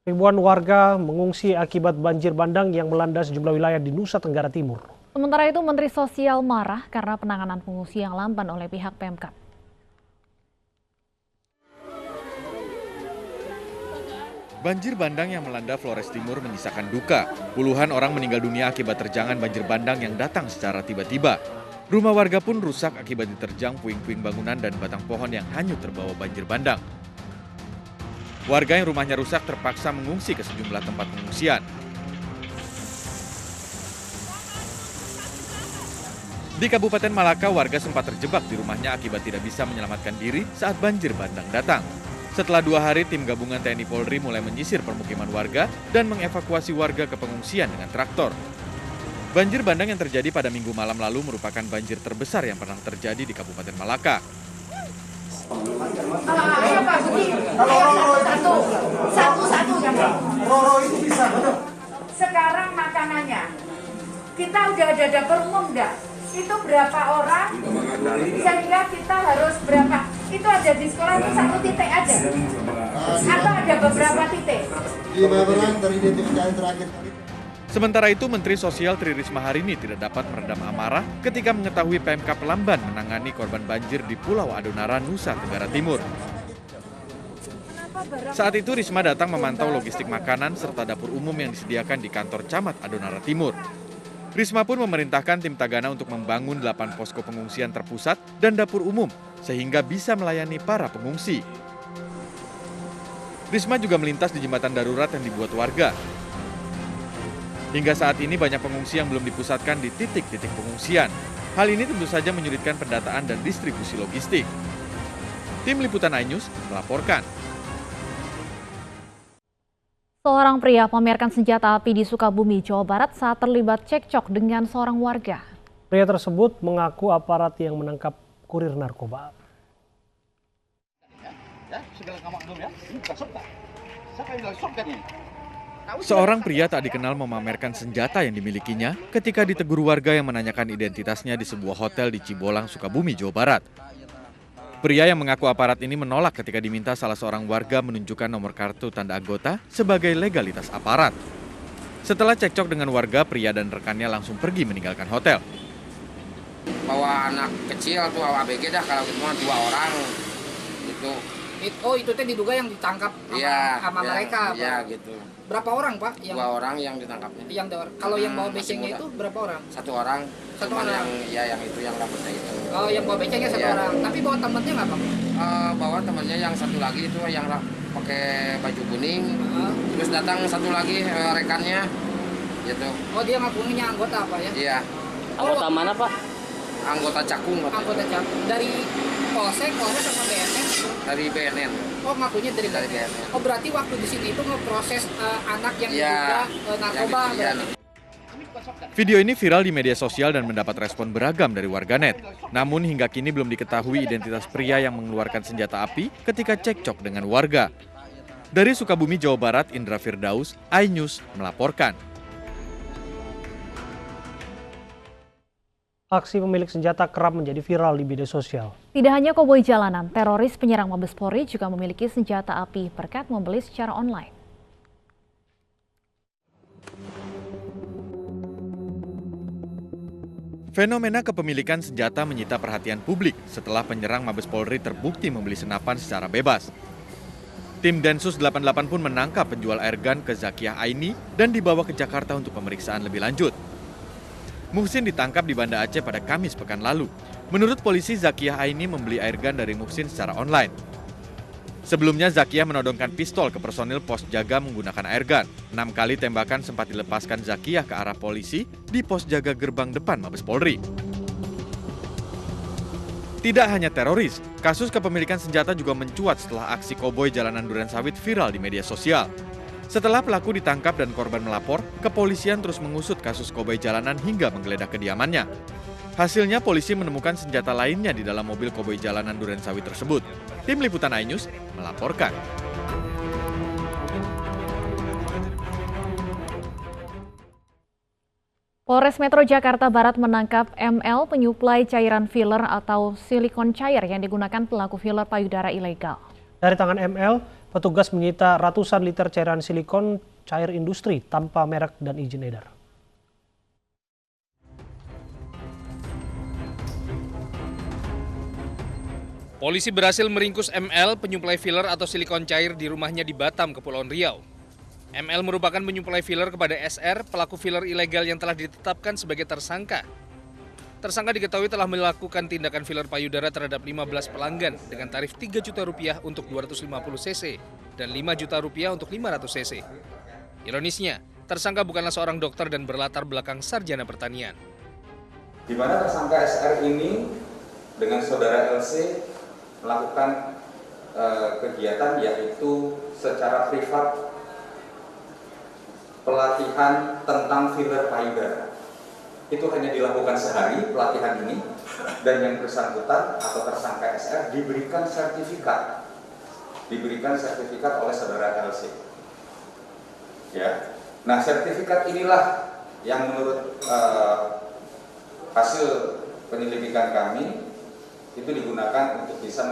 Ribuan warga mengungsi akibat banjir bandang yang melanda sejumlah wilayah di Nusa Tenggara Timur. Sementara itu, Menteri Sosial marah karena penanganan pengungsi yang lamban oleh pihak Pemkab. Banjir bandang yang melanda Flores Timur menyisakan duka. Puluhan orang meninggal dunia akibat terjangan banjir bandang yang datang secara tiba-tiba. Rumah warga pun rusak akibat diterjang puing-puing bangunan dan batang pohon yang hanyut terbawa banjir bandang. Warga yang rumahnya rusak terpaksa mengungsi ke sejumlah tempat pengungsian. Di Kabupaten Malaka, warga sempat terjebak di rumahnya akibat tidak bisa menyelamatkan diri saat banjir bandang datang. Setelah 2 hari, tim gabungan TNI Polri mulai menyisir permukiman warga dan mengevakuasi warga ke pengungsian dengan traktor. Banjir bandang yang terjadi pada Minggu malam lalu merupakan banjir terbesar yang pernah terjadi di Kabupaten Malaka. Satu-satu. Itu bisa, betul. Sekarang makanannya, kita udah ada dapur umum enggak? Itu berapa orang? Sehingga kita harus berapa? Itu ada di sekolah itu 1 titik aja. Atau ada beberapa titik? 5 orang teridentifikasi terakhir. Sementara itu, Menteri Sosial Tri Risma hari ini tidak dapat meredam amarah ketika mengetahui Pemkab lamban menangani korban banjir di Pulau Adonara, Nusa Tenggara Timur. Saat itu Risma datang memantau logistik makanan serta dapur umum yang disediakan di kantor Camat Adonara Timur. Risma pun memerintahkan tim Tagana untuk membangun 8 posko pengungsian terpusat dan dapur umum sehingga bisa melayani para pengungsi. Risma juga melintas di jembatan darurat yang dibuat warga. Hingga saat ini banyak pengungsi yang belum dipusatkan di titik-titik pengungsian. Hal ini tentu saja menyulitkan pendataan dan distribusi logistik. Tim Liputan iNews melaporkan. Seorang pria pamerkan senjata api di Sukabumi, Jawa Barat saat terlibat cekcok dengan seorang warga. Pria tersebut mengaku aparat yang menangkap kurir narkoba. Seorang pria tak dikenal memamerkan senjata yang dimilikinya ketika ditegur warga yang menanyakan identitasnya di sebuah hotel di Cibolang, Sukabumi, Jawa Barat. Pria yang mengaku aparat ini menolak ketika diminta salah seorang warga menunjukkan nomor kartu tanda anggota sebagai legalitas aparat. Setelah cekcok dengan warga, pria dan rekannya langsung pergi meninggalkan hotel. Bawa anak kecil tuh ABG dah, kalau cuma 2 orang itu. Oh, itu teh diduga yang ditangkap sama mereka, Pak? Iya, gitu. Berapa orang, Pak? 2 orang yang ditangkapnya. Kalau yang bawa becengnya itu berapa orang? 1 orang. Satu Cuman orang. yang itu yang rambutnya itu. Oh, yang bawa becengnya 1 orang. Tapi bawa temannya nggak, Pak? Bawa temannya yang satu lagi itu yang pakai baju kuning. Terus datang satu lagi rekannya, gitu. Oh, dia ngakunya anggota apa ya? Iya. Anggota mana, Pak? Anggota Cakung. Anggota Cakung. Dari Polsek sama BNN? Dari BNN. Oh, ngakunya dari BNN. Oh, berarti waktu di sini itu ngeproses anak yang diduga narkoba. Video ini viral di media sosial dan mendapat respon beragam dari warganet. Namun hingga kini belum diketahui identitas pria yang mengeluarkan senjata api ketika cekcok dengan warga. Dari Sukabumi, Jawa Barat, Indra Firdaus, iNews melaporkan. Aksi pemilik senjata kerap menjadi viral di media sosial. Tidak hanya koboi jalanan, teroris penyerang Mabes Polri juga memiliki senjata api berkat membeli secara online. Fenomena kepemilikan senjata menyita perhatian publik setelah penyerang Mabes Polri terbukti membeli senapan secara bebas. Tim Densus 88 pun menangkap penjual airgun ke Zakiyah Aini dan dibawa ke Jakarta untuk pemeriksaan lebih lanjut. Muhsin ditangkap di Banda Aceh pada Kamis pekan lalu. Menurut polisi, Zakiyah Aini membeli airgun dari Muhsin secara online. Sebelumnya, Zakiyah menodongkan pistol ke personil pos jaga menggunakan airgun. 6 kali tembakan sempat dilepaskan Zakiyah ke arah polisi di pos jaga gerbang depan Mabes Polri. Tidak hanya teroris, kasus kepemilikan senjata juga mencuat setelah aksi koboi jalanan Durensawit viral di media sosial. Setelah pelaku ditangkap dan korban melapor, kepolisian terus mengusut kasus koboi jalanan hingga menggeledah kediamannya. Hasilnya polisi menemukan senjata lainnya di dalam mobil koboi jalanan Durensawit tersebut. Tim Liputan iNews melaporkan. Polres Metro Jakarta Barat menangkap ML penyuplai cairan filler atau silikon cair yang digunakan pelaku filler payudara ilegal. Dari tangan ML, petugas menyita ratusan liter cairan silikon cair industri tanpa merek dan izin edar. Polisi berhasil meringkus ML, penyuplai filler atau silikon cair di rumahnya di Batam, Kepulauan Riau. ML merupakan penyuplai filler kepada SR, pelaku filler ilegal yang telah ditetapkan sebagai tersangka. Tersangka diketahui telah melakukan tindakan filler payudara terhadap 15 pelanggan dengan tarif Rp3 juta untuk 250 cc dan Rp5 juta untuk 500 cc. Ironisnya, tersangka bukanlah seorang dokter dan berlatar belakang sarjana pertanian. Di mana tersangka SR ini dengan saudara LC melakukan kegiatan yaitu secara privat pelatihan tentang filler payudara. Itu hanya dilakukan sehari pelatihan ini, dan yang bersangkutan atau tersangka SR diberikan sertifikat oleh saudara LC. Ya, nah sertifikat inilah yang menurut hasil penyelidikan kami itu digunakan untuk bisa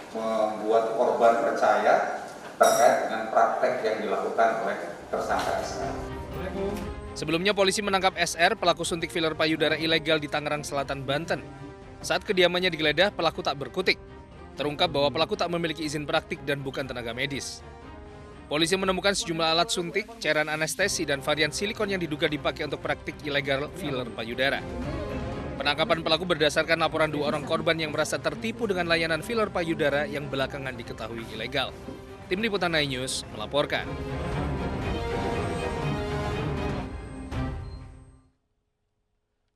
membuat korban percaya terkait dengan praktek yang dilakukan oleh tersangka SR. Sebelumnya polisi menangkap SR, pelaku suntik filler payudara ilegal di Tangerang Selatan, Banten. Saat kediamannya digeledah, pelaku tak berkutik. Terungkap bahwa pelaku tak memiliki izin praktik dan bukan tenaga medis. Polisi menemukan sejumlah alat suntik, cairan anestesi, dan varian silikon yang diduga dipakai untuk praktik ilegal filler payudara. Penangkapan pelaku berdasarkan laporan 2 orang korban yang merasa tertipu dengan layanan filler payudara yang belakangan diketahui ilegal. Tim Liputan iNews melaporkan.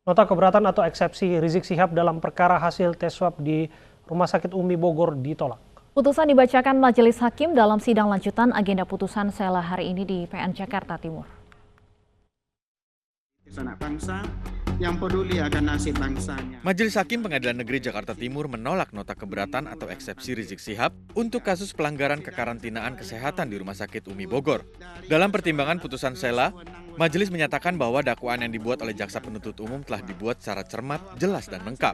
Nota keberatan atau eksepsi Rizik Syihab dalam perkara hasil tes swab di Rumah Sakit Umi Bogor ditolak. Putusan dibacakan Majelis Hakim dalam sidang lanjutan agenda putusan Sela hari ini di PN Jakarta Timur. Anak bangsa yang peduli akan nasib bangsanya. Majelis Hakim Pengadilan Negeri Jakarta Timur menolak nota keberatan atau eksepsi Rizik Syihab untuk kasus pelanggaran kekarantinaan kesehatan di Rumah Sakit Umi Bogor. Dalam pertimbangan putusan Sela, majelis menyatakan bahwa dakwaan yang dibuat oleh jaksa penuntut umum telah dibuat secara cermat, jelas, dan lengkap.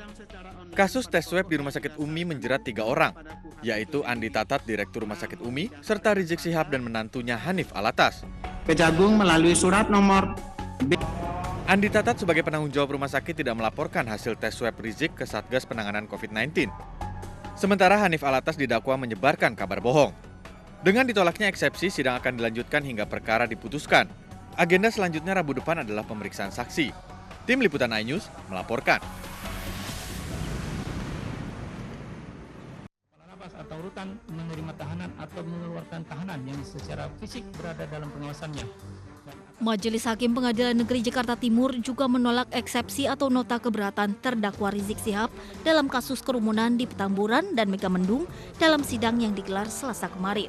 Kasus tes swab di Rumah Sakit Umi menjerat 3 orang, yaitu Andi Tatat, Direktur Rumah Sakit Umi, serta Rizik Syihab dan menantunya Hanif Alatas. Kejagung melalui surat nomor B. Andi Tatat sebagai penanggung jawab rumah sakit tidak melaporkan hasil tes swab Rizik ke Satgas Penanganan COVID-19. Sementara Hanif Alatas didakwa menyebarkan kabar bohong. Dengan ditolaknya eksepsi, sidang akan dilanjutkan hingga perkara diputuskan. Agenda selanjutnya Rabu depan adalah pemeriksaan saksi. Tim Liputan iNews melaporkan. Lapas atau rutan menerima tahanan atau mengeluarkan tahanan yang secara fisik berada dalam pengawasannya. Majelis Hakim Pengadilan Negeri Jakarta Timur juga menolak eksepsi atau nota keberatan terdakwa Rizik Syihab dalam kasus kerumunan di Petamburan dan Megamendung dalam sidang yang digelar Selasa kemarin.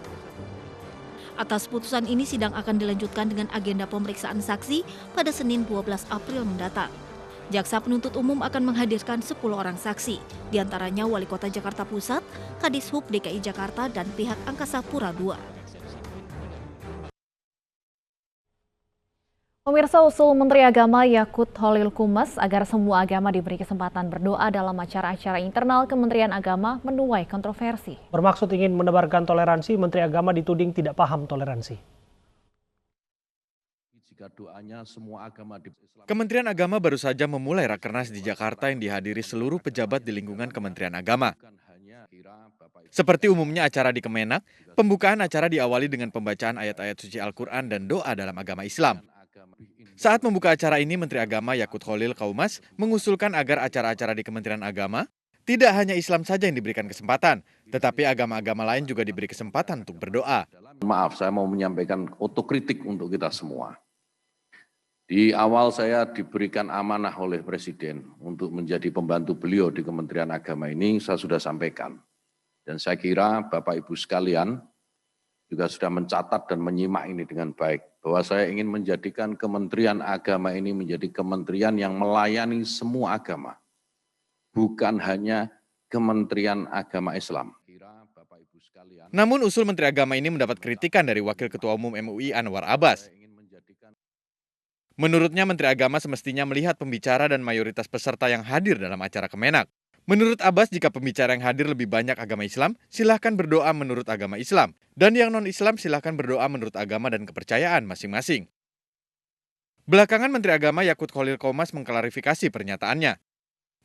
Atas putusan ini, sidang akan dilanjutkan dengan agenda pemeriksaan saksi pada Senin 12 April mendatang. Jaksa penuntut umum akan menghadirkan 10 orang saksi, diantaranya Wali Kota Jakarta Pusat, Kadishub DKI Jakarta, dan pihak Angkasa Pura II. Pemirsa, usul Menteri Agama Yakut Khalil Qumas agar semua agama diberi kesempatan berdoa dalam acara-acara internal Kementerian Agama menuai kontroversi. Bermaksud ingin menebarkan toleransi, Menteri Agama dituding tidak paham toleransi. Kementerian Agama baru saja memulai Rakernas di Jakarta yang dihadiri seluruh pejabat di lingkungan Kementerian Agama. Seperti umumnya acara di Kemenak, pembukaan acara diawali dengan pembacaan ayat-ayat suci Al-Quran dan doa dalam agama Islam. Saat membuka acara ini, Menteri Agama Yakut Khalil Qumas mengusulkan agar acara-acara di Kementerian Agama tidak hanya Islam saja yang diberikan kesempatan, tetapi agama-agama lain juga diberi kesempatan untuk berdoa. Maaf, saya mau menyampaikan otokritik untuk kita semua. Di awal saya diberikan amanah oleh Presiden untuk menjadi pembantu beliau di Kementerian Agama ini, saya sudah sampaikan. Dan saya kira Bapak Ibu sekalian juga sudah mencatat dan menyimak ini dengan baik, bahwa saya ingin menjadikan Kementerian Agama ini menjadi kementerian yang melayani semua agama, bukan hanya Kementerian Agama Islam. Namun usul Menteri Agama ini mendapat kritikan dari Wakil Ketua Umum MUI Anwar Abbas. Menurutnya Menteri Agama semestinya melihat pembicara dan mayoritas peserta yang hadir dalam acara Kemenak. Menurut Abbas, jika pembicara yang hadir lebih banyak agama Islam, silahkan berdoa menurut agama Islam. Dan yang non-Islam silahkan berdoa menurut agama dan kepercayaan masing-masing. Belakangan Menteri Agama Yakut Khalil Qomas mengklarifikasi pernyataannya,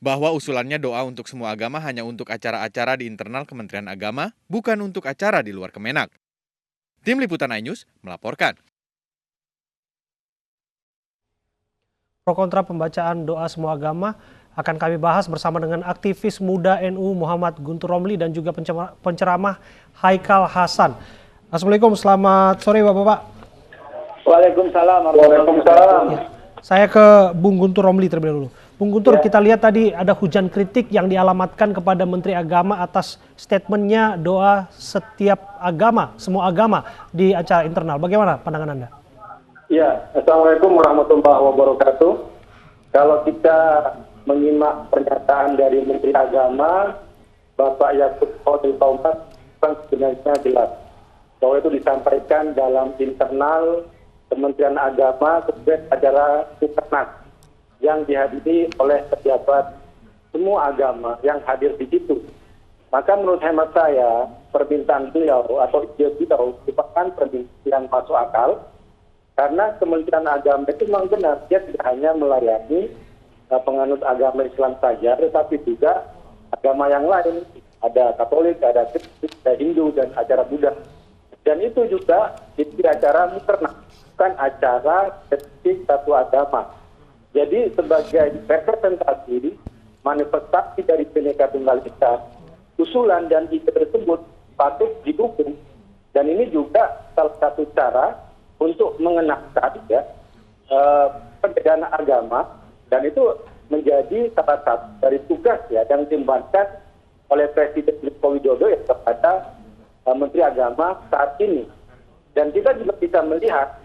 bahwa usulannya doa untuk semua agama hanya untuk acara-acara di internal Kementerian Agama, bukan untuk acara di luar Kemenak. Tim Liputan iNews melaporkan. Pro kontra pembacaan doa semua agama akan kami bahas bersama dengan aktivis muda NU Muhammad Guntur Romli dan juga penceramah Haikal Hasan. Assalamualaikum, selamat sore Bapak-Bapak. Waalaikumsalam. Waalaikumsalam. Ya, saya ke Bung Guntur Romli terlebih dahulu. Bung Guntur, kita lihat tadi ada hujan kritik yang dialamatkan kepada Menteri Agama atas statementnya doa setiap agama, semua agama di acara internal. Bagaimana pandangan Anda? Ya, Assalamualaikum warahmatullahi wabarakatuh. Kalau kita menyimak pernyataan dari Menteri Agama, Bapak Yakut Khalil Qomas, sebenarnya jelas bahwa itu disampaikan dalam internal Kementerian Agama sebagai acara Mukernas yang dihadiri oleh pejabat semua agama yang hadir di situ. Maka menurut hemat saya, permintaan beliau atau ide beliau merupakan permintaan yang masuk akal, karena Kementerian Agama itu memang benar, dia tidak hanya melayani penganut agama Islam saja, tetapi juga agama yang lain. Ada Katolik, ada Kristen, ada Hindu, dan acara Buddha. Dan itu juga di acara Mukernas, bukan acara spesifik satu agama. Jadi sebagai representasi manifestasi dari Bhinneka Tunggal Ika, usulan dan ide tersebut patut didukung. Dan ini juga salah satu cara untuk mengenakkan perbedaan agama. Dan itu menjadi salah satu dari tugas yang diembankan oleh Presiden Joko Widodo kepada Menteri Agama saat ini. Dan kita juga bisa melihat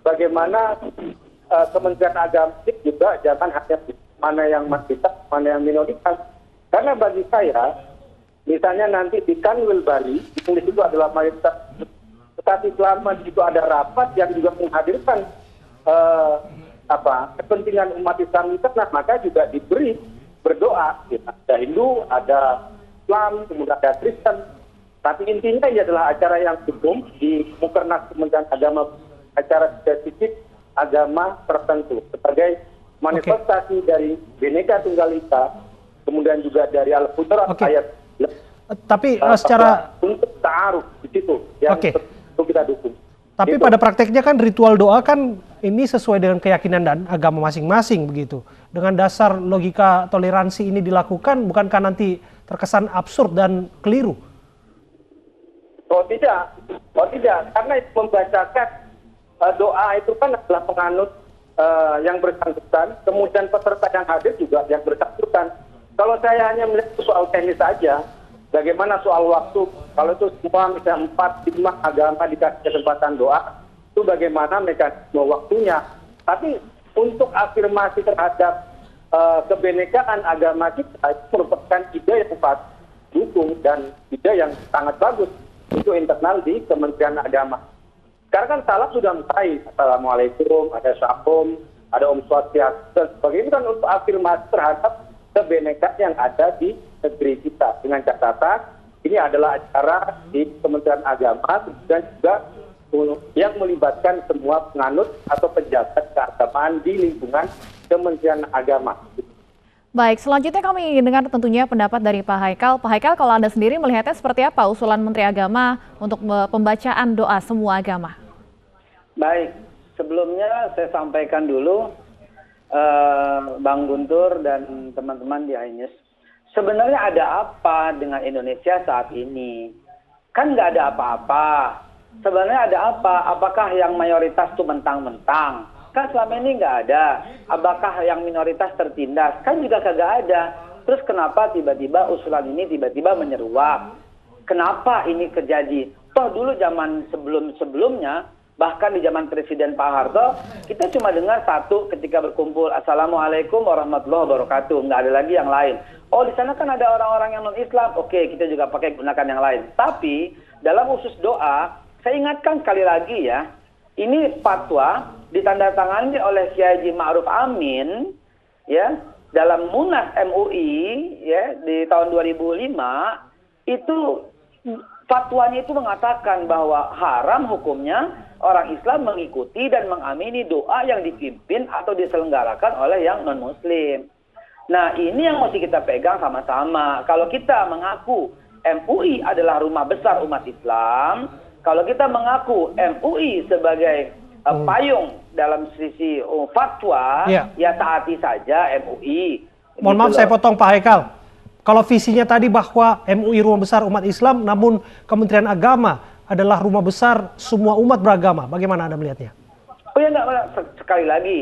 bagaimana Kementerian Agama juga jangan hanya mana yang mayoritas, mana yang minoritas. Karena bagi saya, misalnya nanti di Kanwil Bali, yang di situ adalah mayoritas, tetapi selama di situ ada rapat yang juga menghadirkan kepentingan umat Islam di sana, maka juga diberi berdoa. Ada Hindu, ada Islam, kemudian ada Kristen. Tapi intinya ini adalah acara yang hukum di Mukernas Kementerian Agama, acara spesifik agama tertentu sebagai manifestasi dari Bhinneka Tunggal Ika, kemudian juga dari Al-Hujurat ayat. Tapi secara untuk ta'aruf di situ yang perlu kita dukung. Tapi pada prakteknya kan ritual doa kan ini sesuai dengan keyakinan dan agama masing-masing begitu. Dengan dasar logika toleransi ini dilakukan, bukankah nanti terkesan absurd dan keliru? Oh tidak. Karena membacakan doa itu kan adalah penganut yang bersangkutan, kemudian peserta yang hadir juga yang bersangkutan. Kalau saya hanya melihat soal teknis saja, bagaimana soal waktu, kalau itu semua misalnya 4-5 agama dikasih kesempatan doa, itu bagaimana mekanisme waktunya. Tapi untuk afirmasi terhadap kebenekaan agama kita, itu merupakan ide yang patut dukung dan ide yang sangat bagus untuk internal di Kementerian Agama. Sekarang kan salaf sudah mulai, Assalamualaikum, ada Shalom, ada Om Swastiastu, dan sebagainya, kan untuk afirmasi terhadap kebenekaan yang ada di negeri kita. Dengan catatan, ini adalah acara di Kementerian Agama dan juga yang melibatkan semua penganut atau pejabat keagamaan di lingkungan Kementerian Agama. Baik, selanjutnya kami ingin dengar tentunya pendapat dari Pak Haikal. Pak Haikal, kalau Anda sendiri melihatnya seperti apa usulan Menteri Agama untuk pembacaan doa semua agama? Baik, sebelumnya saya sampaikan dulu Bang Guntur dan teman-teman di iNews. Sebenarnya ada apa dengan Indonesia saat ini? Kan nggak ada apa-apa. Sebenarnya ada apa? Apakah yang mayoritas itu mentang-mentang? Kan selama ini nggak ada. Apakah yang minoritas tertindas? Kan juga kagak ada. Terus kenapa tiba-tiba usulan ini tiba-tiba menyeruak? Kenapa ini terjadi? Toh dulu zaman sebelum-sebelumnya, bahkan di zaman Presiden Pak Harto, kita cuma dengar satu ketika berkumpul, Assalamualaikum warahmatullahi wabarakatuh. Nggak ada lagi yang lain. Oh, di sana kan ada orang-orang yang non-Islam. Oke, kita juga pakai gunakan yang lain. Tapi dalam khusus doa, saya ingatkan sekali lagi ya, ini fatwa ditandatangani oleh Kiai Haji Ma'ruf Amin, ya, dalam Munas MUI ya di tahun 2005 itu fatwanya itu mengatakan bahwa haram hukumnya orang Islam mengikuti dan mengamini doa yang dipimpin atau diselenggarakan oleh yang non-Muslim. Nah, ini yang mesti kita pegang sama-sama. Kalau kita mengaku MUI adalah rumah besar umat Islam, kalau kita mengaku MUI sebagai payung dalam sisi fatwa, ya taati saja MUI. Mohon maaf saya potong Pak Haikal. Kalau visinya tadi bahwa MUI rumah besar umat Islam, namun Kementerian Agama adalah rumah besar semua umat beragama, bagaimana Anda melihatnya? Oh ya enggak, sekali lagi,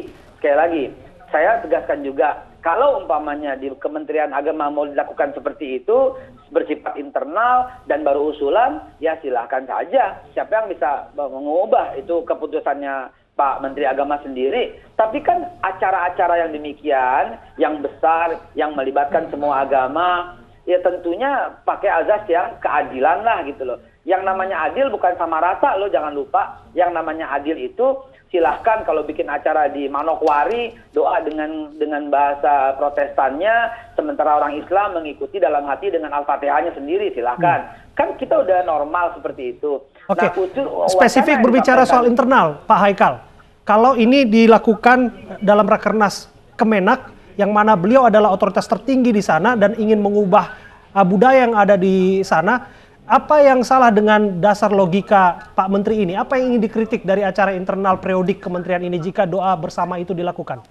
saya tegaskan juga, kalau umpamanya di Kementerian Agama mau dilakukan seperti itu, bersifat internal dan baru usulan, ya silahkan saja. Siapa yang bisa mengubah itu keputusannya Pak Menteri Agama sendiri. Tapi kan acara-acara yang demikian, yang besar, yang melibatkan semua agama, ya tentunya pakai azas yang keadilan lah gitu loh. Yang namanya adil bukan sama rata loh, jangan lupa. Yang namanya adil itu silahkan kalau bikin acara di Manokwari, doa dengan bahasa Protestannya, sementara orang Islam mengikuti dalam hati dengan Al-Fatihahnya sendiri, silahkan. Kan kita udah normal seperti itu. Oke, spesifik berbicara soal internal, Pak Haikal. Kalau ini dilakukan dalam Rakernas Kemenak, yang mana beliau adalah otoritas tertinggi di sana dan ingin mengubah budaya yang ada di sana, apa yang salah dengan dasar logika Pak Menteri ini? Apa yang ingin dikritik dari acara internal periodik kementerian ini jika doa bersama itu dilakukan?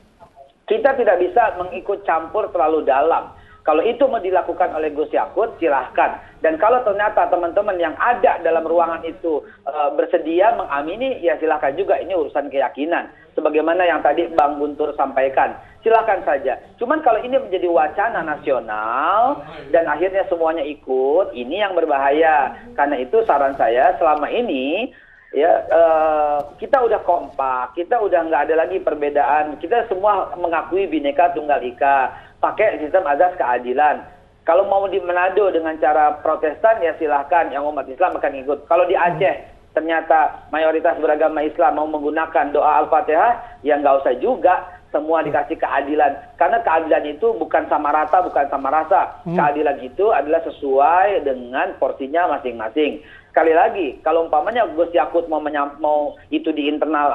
Kita tidak bisa mengikut campur terlalu dalam. Kalau itu mau dilakukan oleh Gus Yakut, silahkan. Dan kalau ternyata teman-teman yang ada dalam ruangan itu bersedia mengamini, ya silahkan juga. Ini urusan keyakinan. Sebagaimana yang tadi Bang Guntur sampaikan. Silahkan saja. Cuman kalau ini menjadi wacana nasional dan akhirnya semuanya ikut, ini yang berbahaya. Karena itu saran saya selama ini ya kita udah kompak, kita udah nggak ada lagi perbedaan. Kita semua mengakui Bhinneka Tunggal Ika, pakai sistem azas keadilan. Kalau mau di Manado dengan cara Protestan ya silahkan, yang umat Islam akan ikut. Kalau di Aceh ternyata mayoritas beragama Islam mau menggunakan doa Al-Fatihah, ya nggak usah juga. Semua dikasih keadilan. Karena keadilan itu bukan sama rata, bukan sama rasa. Keadilan itu adalah sesuai dengan porsinya masing-masing. Sekali lagi, kalau umpamanya Gus Yakut mau itu di internal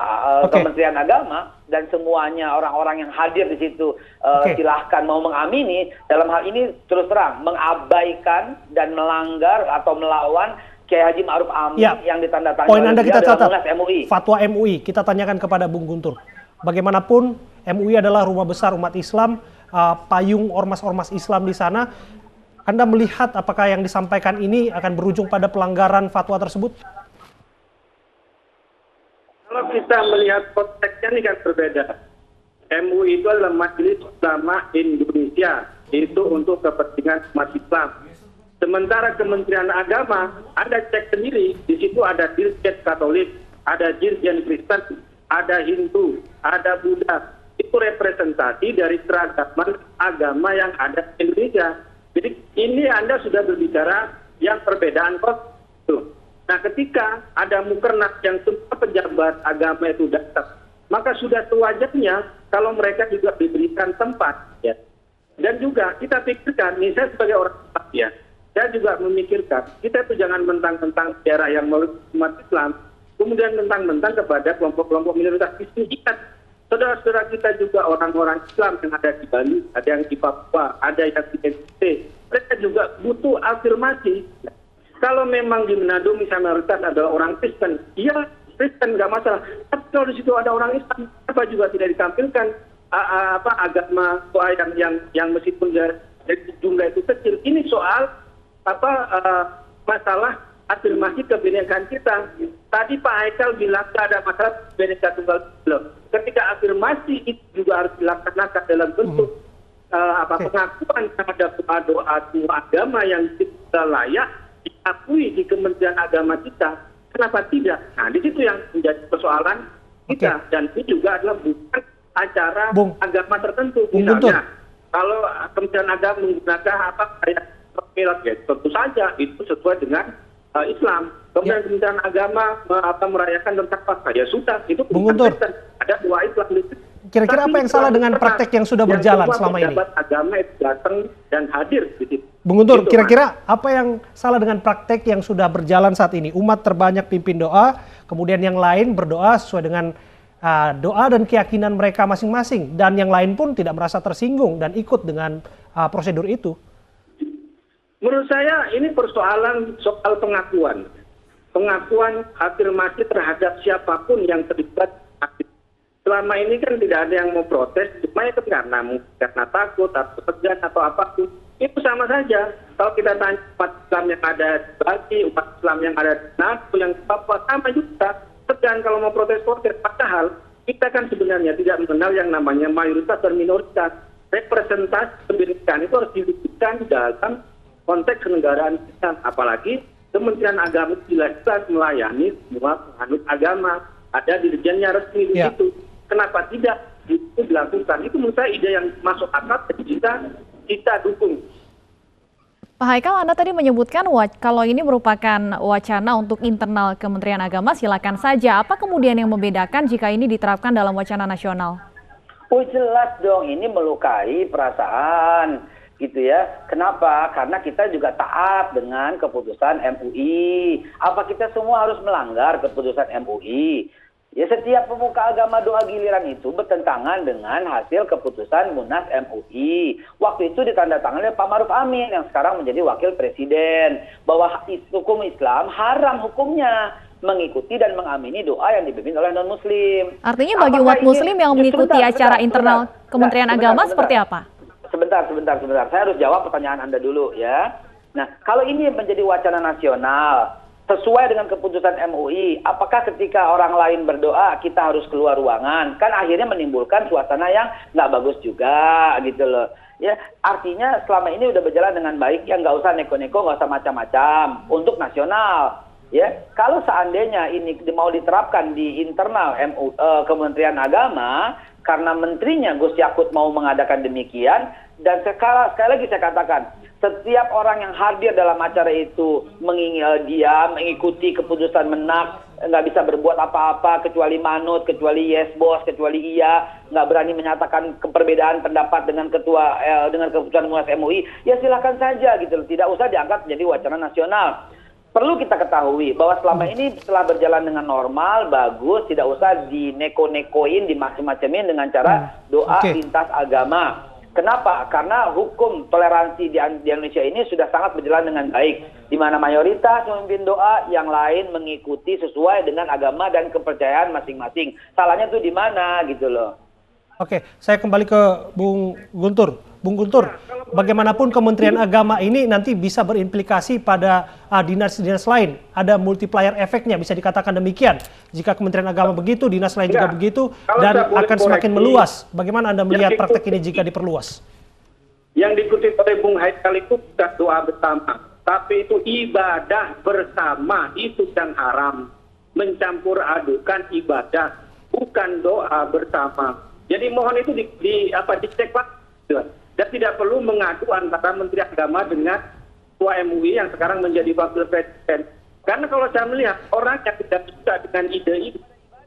Kementerian Agama, dan semuanya orang-orang yang hadir di situ silahkan mau mengamini, dalam hal ini terus terang, mengabaikan dan melanggar atau melawan Kiai Haji Ma'ruf Amin yang ditandatangani poin Anda kita catat, MUI. Fatwa MUI, kita tanyakan kepada Bung Guntur. Bagaimanapun MUI adalah rumah besar umat Islam, payung ormas-ormas Islam di sana. Anda melihat apakah yang disampaikan ini akan berujung pada pelanggaran fatwa tersebut? Kalau kita melihat konteksnya ini kan berbeda. MUI itu adalah Majelis Ulama Indonesia, itu untuk kepentingan umat Islam. Sementara Kementerian Agama, Anda cek sendiri, di situ ada Dirjen Katolik, ada Dirjen Kristen, ada Hindu, ada Buddha. Itu representasi dari keragaman agama yang ada di Indonesia. Jadi ini Anda sudah berbicara yang perbedaan kok. Nah, ketika ada mukernas yang semua pejabat agama itu datang, maka sudah sewajarnya kalau mereka juga diberikan tempat. Ya. Dan juga kita pikirkan, nih saya sebagai orang Islam ya, saya juga memikirkan, kita itu jangan mentang-mentang daerah yang umat Islam, kemudian mentang-mentang kepada kelompok-kelompok minoritas Islam. Saudara-saudara kita juga orang-orang Islam yang ada di Bali, ada yang di Papua, ada yang di NTT. Mereka juga butuh afirmasi. Kalau memang di Manado misalnya mayoritas adalah orang Kristen, iya Kristen nggak masalah. Tapi kalau di situ ada orang Islam, apa juga tidak ditampilkan agama soal yang meskipun dari jumlah itu kecil. Ini soal masalah afirmasi kebinekaan kita. Tadi Pak Haikal bilang ada masalah Bhinneka Tunggal Ika. Ketika afirmasi itu juga harus dilaksanakan dalam bentuk pengakuan terhadap doa semua agama yang tidak layak diakui di Kementerian Agama kita. Kenapa tidak? Nah, di situ yang menjadi persoalan kita. Dan ini juga adalah bukan acara agama tertentu. Misalnya, kalau Kementerian Agama menggunakan kayak milad, ya tentu saja itu sesuai dengan Islam. Kemudian Kementerian Agama merayakan tentang Paskah, ya sudah, itu bukan Kristen. Ada dua Islam. Kira-kira apa yang salah dengan praktek yang sudah berjalan selama ini? Pejabat agama itu datang dan hadir di situ. Bung Guntur, kira-kira apa yang salah dengan praktek yang sudah berjalan saat ini? Umat terbanyak pimpin doa, kemudian yang lain berdoa sesuai dengan doa dan keyakinan mereka masing-masing, dan yang lain pun tidak merasa tersinggung dan ikut dengan prosedur itu. Menurut saya ini persoalan soal pengakuan. Pengakuan afirmasi terhadap siapapun yang terlibat. Selama ini kan tidak ada yang mau protes, cuma itu karena takut atau segan atau apapun. Itu sama saja. Kalau kita tanya umat Islam yang ada di Bali, umat Islam yang ada di NATO, yang Papua, sama juga. Segan kalau mau protes. Padahal kita kan sebenarnya tidak mengenal yang namanya mayoritas dan minoritas. Representasi pendidikan itu harus diwujudkan dalam konteks kenegaraan kita. Apalagi Kementerian Agama jelas-jelas melayani semua penganut agama. Ada dirjennya resmi di situ. Kenapa tidak itu dilakukan? Itu menurut saya ide yang masuk akal dan kita dukung. Pak Haikal, Anda tadi menyebutkan kalau ini merupakan wacana untuk internal Kementerian Agama, silakan saja. Apa kemudian yang membedakan jika ini diterapkan dalam wacana nasional? Oh jelas dong, ini melukai perasaan gitu ya. Kenapa? Karena kita juga taat dengan keputusan MUI. Apa kita semua harus melanggar keputusan MUI? Ya setiap pemuka agama doa giliran itu bertentangan dengan hasil keputusan Munas MUI. Waktu itu ditandatangani oleh Pak Maruf Amin yang sekarang menjadi wakil presiden. Bahwa hukum Islam haram hukumnya mengikuti dan mengamini doa yang dipimpin oleh non-muslim. Artinya bagi umat muslim yang mengikuti acara internal Kementerian Agama seperti apa? Sebentar. Saya harus jawab pertanyaan Anda dulu ya. Nah, kalau ini menjadi wacana nasional, sesuai dengan keputusan MUI, apakah ketika orang lain berdoa kita harus keluar ruangan? Kan akhirnya menimbulkan suasana yang nggak bagus juga gitu loh. Ya, artinya selama ini udah berjalan dengan baik, ya nggak usah neko-neko, nggak usah macam-macam untuk nasional. Ya, kalau seandainya ini mau diterapkan di internal Kementerian Agama, karena menterinya Gus Yakut mau mengadakan demikian, dan sekali lagi saya katakan, setiap orang yang hadir dalam acara itu mengikuti keputusan Menak, nggak bisa berbuat apa-apa kecuali manut, kecuali yes bos, kecuali iya, nggak berani menyatakan perbedaan pendapat dengan dengan keputusan Munas MUI, ya silakan saja gitu, tidak usah diangkat menjadi wacana nasional. Perlu kita ketahui bahwa selama ini setelah berjalan dengan normal, bagus, tidak usah dineko-nekoin, dimacem-macemin dengan cara doa lintas agama. Kenapa? Karena hukum toleransi di Indonesia ini sudah sangat berjalan dengan baik. Di mana mayoritas memimpin doa, yang lain mengikuti sesuai dengan agama dan kepercayaan masing-masing. Salahnya tuh di mana gitu loh. Oke, saya kembali ke Bung Guntur. Bung Guntur, bagaimanapun Kementerian Agama ini nanti bisa berimplikasi pada dinas-dinas lain. Ada multiplier efeknya, bisa dikatakan demikian. Jika Kementerian Agama begitu, dinas lain juga begitu, dan akan semakin meluas. Bagaimana Anda melihat praktek ini jika diperluas? Yang dikutip oleh Bung Haikal itu bukan doa bersama, tapi itu ibadah bersama, itu yang haram. Mencampur adukan ibadah, bukan doa bersama. Jadi mohon itu dicek Pak. Dan tidak perlu mengadu antara Menteri Agama dengan Ketua MUI yang sekarang menjadi wakil presiden. Karena kalau saya melihat orang yang tidak suka dengan ide ini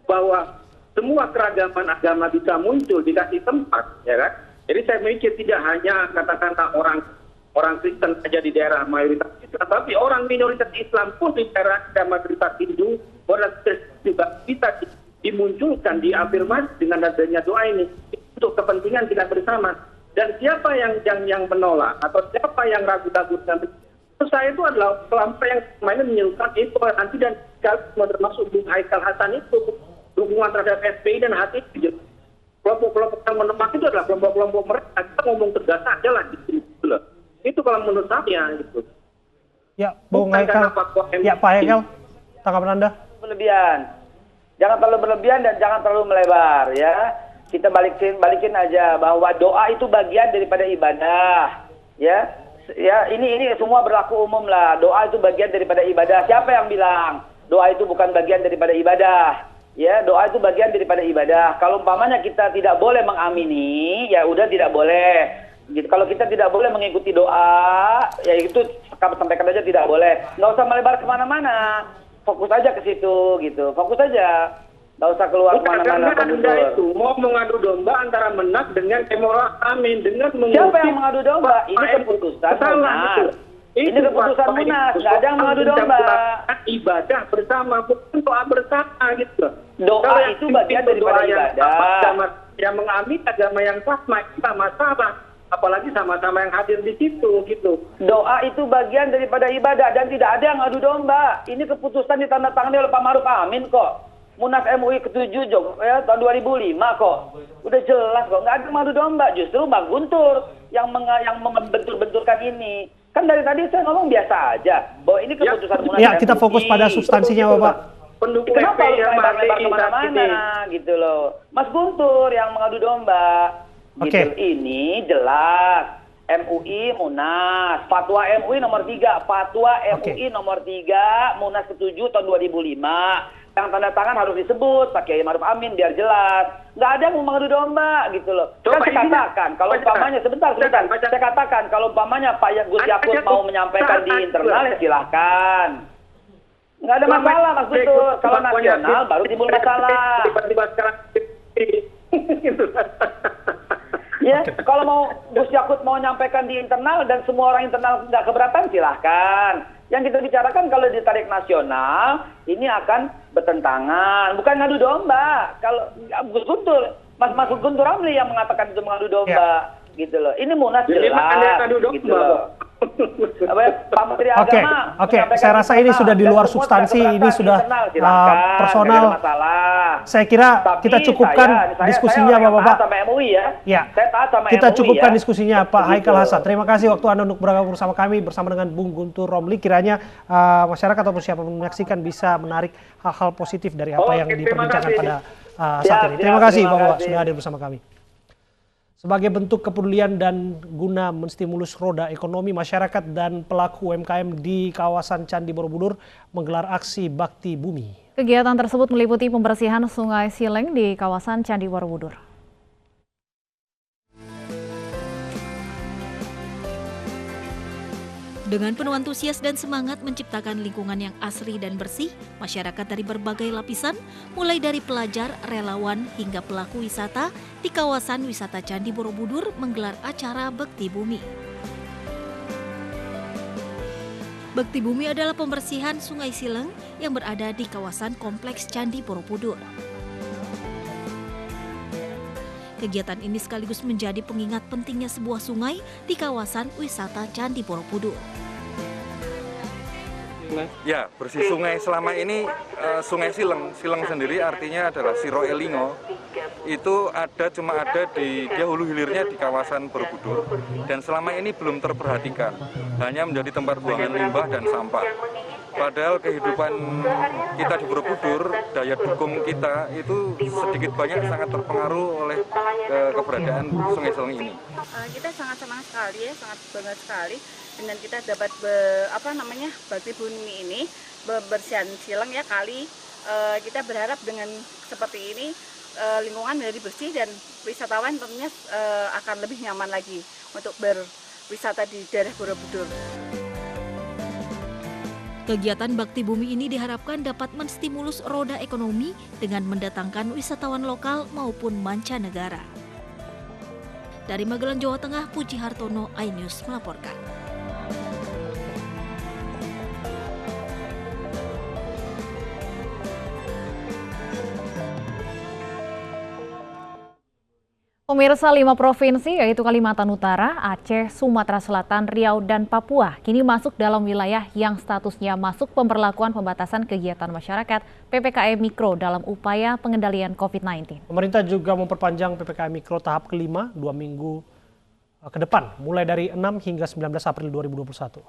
bahwa semua keragaman agama bisa muncul dikasih tempat, ya kan? Jadi saya mikir tidak hanya katakanlah orang Kristen saja di daerah mayoritas Islam, tapi orang minoritas Islam pun di daerah mayoritas Hindu, orang Kristen juga bisa dimunculkan, diafirmasi dengan adanya doa ini untuk kepentingan kita bersama. Dan siapa yang menolak atau siapa yang ragu-ragu dengan itu, saya itu adalah kelompok yang mainnya menyerukan intoleransi dan termasuk Bung Haikal Hasan itu dukungan terhadap FPI dan HTI. Kelompok-kelompok yang menolak itu adalah kelompok-kelompok mereka. Kita ngomong tegas aja lah gitu. Itu kalau menurut saya gitu. Ya, Bung Haikal. Ya, Pak Haikal, tanggapan Anda? Berlebihan. Jangan terlalu berlebihan dan jangan terlalu melebar ya. Kita balikin aja bahwa doa itu bagian daripada ibadah. Ya, ini semua berlaku umum lah. Doa itu bagian daripada ibadah. Siapa yang bilang doa itu bukan bagian daripada ibadah? Ya, doa itu bagian daripada ibadah. Kalau umpamanya kita tidak boleh mengamini, ya udah tidak boleh. Gitu. Kalau kita tidak boleh mengikuti doa, ya itu sampaikan aja tidak boleh. Nggak usah melebar kemana-mana. Fokus aja ke situ, gitu. Fokus aja. Nggak usah keluar kemana-mana, Pak Anda Guntur. itu mau mengadu domba antara Menak dengan Kemola Amin dengan mengutip Siapa yang mengadu domba? Ini keputusan Munas. Ini keputusan Munas, nggak ada yang mengadu domba. Ibadah bersama, bukan doa bersama gitu. Doa itu bagian daripada ibadah. Yang mengamini agama yang sama, sama-sama. Apalagi sama-sama yang hadir di situ gitu. Doa itu bagian daripada ibadah dan tidak ada yang ngadu domba. Ini keputusan ditandatangani oleh Pak Ma'ruf Amin kok. Munas MUI ke-7 ya, tahun 2005 kok. Udah jelas kok, nggak ada yang ngadu domba. Justru Bang Guntur yang membentur-benturkan ini. Kan dari tadi saya ngomong biasa aja. Bahwa ini keputusan Munas Ya, MUI. kita fokus pada substansinya, Bapak. Kenapa harus lebar-lebar kemana-mana gitu loh. Mas Guntur yang mengadu domba. Gitu. Ini jelas. MUI Munas. Fatwa MUI nomor 3. Fatwa MUI nomor 3. Munas ke-7 tahun 2005. Yang tanda tangan harus disebut Pak Kiai Ma'ruf Amin biar jelas. Nggak ada yang mau mengadu domba gitu loh. Kan saya katakan kalau umpamanya sebentar. Saya katakan kalau umpamanya Pak Gus Yakut mau menyampaikan di internal ya silahkan. Nggak ada masalah Mas Guntur. Kalau nasional baru timbul masalah. Tiba-tiba sekarang Ya, kalau mau Gus Yakut mau menyampaikan di internal dan semua orang internal nggak keberatan silahkan. Yang kita bicarakan kalau ditarik nasional ini akan bertentangan, bukan ngadu domba. Kalau Gus Guntur, Mas Guntur Ramli yang mengatakan itu mengadu domba, gitu loh. Ini Munas jelas, gitu loh. Pak Menteri Agama. Oke, saya rasa ini sudah di luar substansi, ini sudah personal. Saya kira kita cukupkan diskusinya, Bapak-Bapak. Ya, kita cukupkan diskusinya, Pak Haikal Hasan. Terima kasih waktu Anda untuk bergabung bersama kami bersama dengan Bung Guntur Romli. Kiranya masyarakat ataupun siapa menyaksikan bisa menarik hal-hal positif dari apa yang diperbincangkan pada saat ini. Terima kasih, Bapak-Bapak, sudah hadir bersama kami. Sebagai bentuk kepedulian dan guna menstimulus roda ekonomi, masyarakat dan pelaku UMKM di kawasan Candi Borobudur menggelar aksi Bakti Bumi. Kegiatan tersebut meliputi pembersihan Sungai Sileng di kawasan Candi Borobudur. Dengan penuh antusias dan semangat menciptakan lingkungan yang asri dan bersih, masyarakat dari berbagai lapisan, mulai dari pelajar, relawan, hingga pelaku wisata di kawasan wisata Candi Borobudur menggelar acara Bakti Bumi. Bakti Bumi adalah pembersihan Sungai Sileng yang berada di kawasan Kompleks Candi Borobudur. Kegiatan ini sekaligus menjadi pengingat pentingnya sebuah sungai di kawasan wisata Candi Borobudur. Ya, bersih sungai selama ini Sungai Sileng. Sileng sendiri artinya adalah Siro Elingo. Itu cuma ada di hulu hilirnya di kawasan Borobudur dan selama ini belum terperhatikan. Hanya menjadi tempat buangan limbah dan sampah. Padahal kehidupan kita di Borobudur, daya dukung kita itu sedikit banyak sangat terpengaruh oleh keberadaan Sungai Sileng ini. Kita sangat senang sekali ya, sangat bangga sekali dengan kita dapat Bakti Bumi ini, bersihan Sileng ya kali. Kita berharap dengan seperti ini lingkungan menjadi bersih dan wisatawan tentunya akan lebih nyaman lagi untuk berwisata di daerah Borobudur. Kegiatan Bakti Bumi ini diharapkan dapat menstimulus roda ekonomi dengan mendatangkan wisatawan lokal maupun mancanegara. Dari Magelang, Jawa Tengah, Puji Hartono, iNews melaporkan. Pemirsa, 5 provinsi yaitu Kalimantan Utara, Aceh, Sumatera Selatan, Riau, dan Papua kini masuk dalam wilayah yang statusnya masuk pemberlakuan pembatasan kegiatan masyarakat PPKM Mikro dalam upaya pengendalian COVID-19. Pemerintah juga memperpanjang PPKM Mikro tahap kelima 2 minggu ke depan, mulai dari 6 hingga 19 April 2021.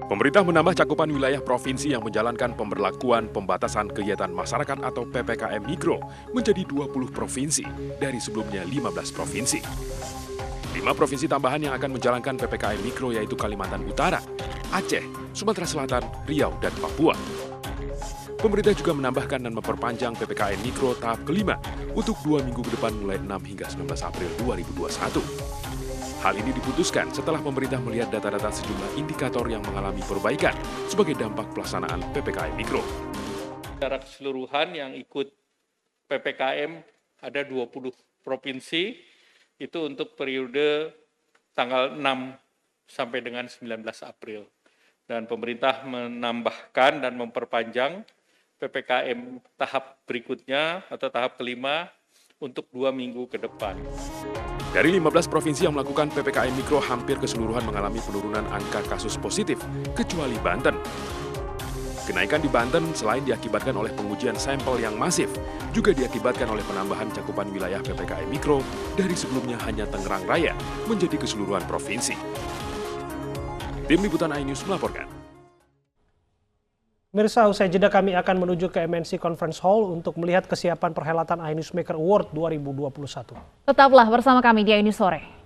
Pemerintah menambah cakupan wilayah provinsi yang menjalankan pemberlakuan pembatasan kegiatan masyarakat atau PPKM Mikro menjadi 20 provinsi dari sebelumnya 15 provinsi. 5 provinsi tambahan yang akan menjalankan PPKM Mikro yaitu Kalimantan Utara, Aceh, Sumatera Selatan, Riau, dan Papua. Pemerintah juga menambahkan dan memperpanjang PPKM Mikro tahap kelima untuk 2 minggu ke depan mulai 6 hingga 19 April 2021. Hal ini diputuskan setelah pemerintah melihat data-data sejumlah indikator yang mengalami perbaikan sebagai dampak pelaksanaan PPKM Mikro. Secara keseluruhan yang ikut PPKM ada 20 provinsi, itu untuk periode tanggal 6 sampai dengan 19 April. Dan pemerintah menambahkan dan memperpanjang PPKM tahap berikutnya atau tahap kelima untuk 2 minggu ke depan. Dari 15 provinsi yang melakukan PPKM Mikro, hampir keseluruhan mengalami penurunan angka kasus positif, kecuali Banten. Kenaikan di Banten selain diakibatkan oleh pengujian sampel yang masif, juga diakibatkan oleh penambahan cakupan wilayah PPKM Mikro dari sebelumnya hanya Tangerang Raya menjadi keseluruhan provinsi. Tim Liputan iNews melaporkan. Mirsa, usai jeda kami akan menuju ke MNC Conference Hall untuk melihat kesiapan perhelatan iNewsmaker Award 2021. Tetaplah bersama kami di iNews Sore.